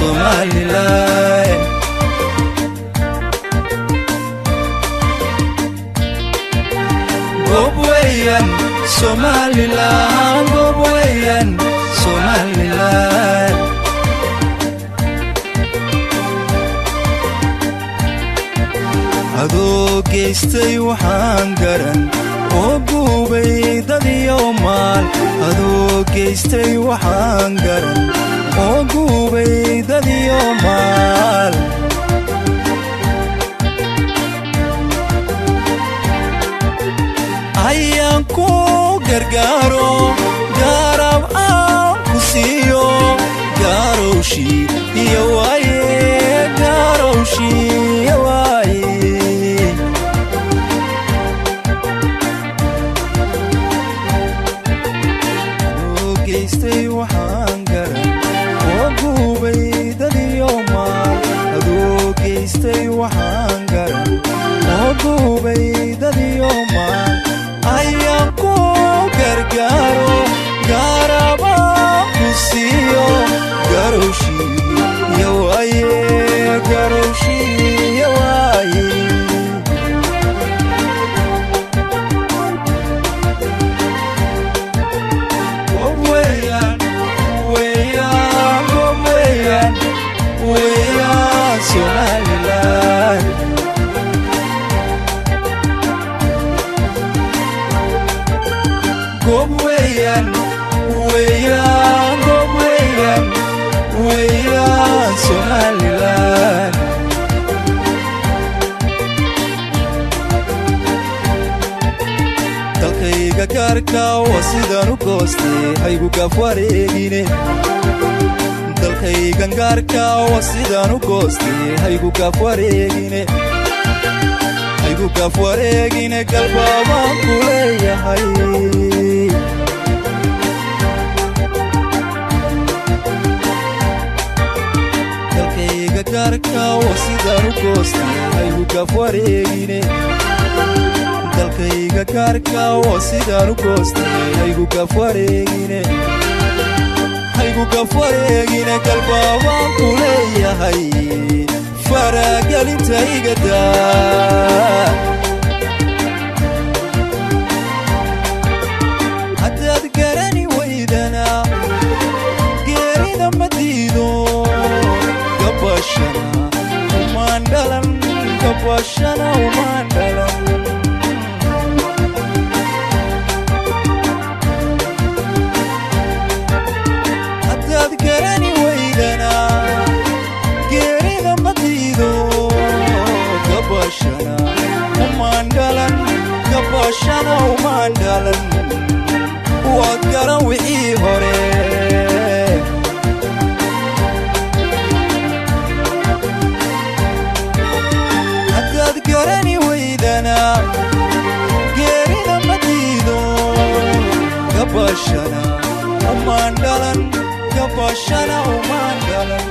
Somaliland Gobwayan Somaliland Gobwayan Somaliland adoo geystay waxaan garan oo gubay dad iyo maal adoo geystay waxaan garan oo gubay dad iyo maal ayaan ku gargaaro garab aan ku siiyo garowshii iyo waaye garowshii iyo waaye geystay waxaan garan oo gubay dad iyo maal adoo geystay waxaan garan oo gubay dad iyo maal ayaan ku gargaaro garabaan ku siiyo garowshii iyo waaye garowshii iyo waaye Somaliland Gobwayan Gobwayan Somaliland dalkayga gaarka waa sidaan u goostay haygu gaaf wareegine dalkaygan gaarka waa sidaan u goostay haygu gaaf wareegine galbaabaan ku leeyahay dalkayga gaarka waa sidaan u goostay haygu gaaf wareegine dalkayga gaarka waa sidaan u goostay haygu gaaf wareegine galbaabaan ku leeyahay faragelintayga daa haddaad garani waydana geerida ma diido gabashana umaan dhalan garani waydana geerida ma diido gabashana umaan dhalan waad garan wixii hore haddaad garani waydana geerida ma diido gabashana umaan dhalan gabashana umaan dhalan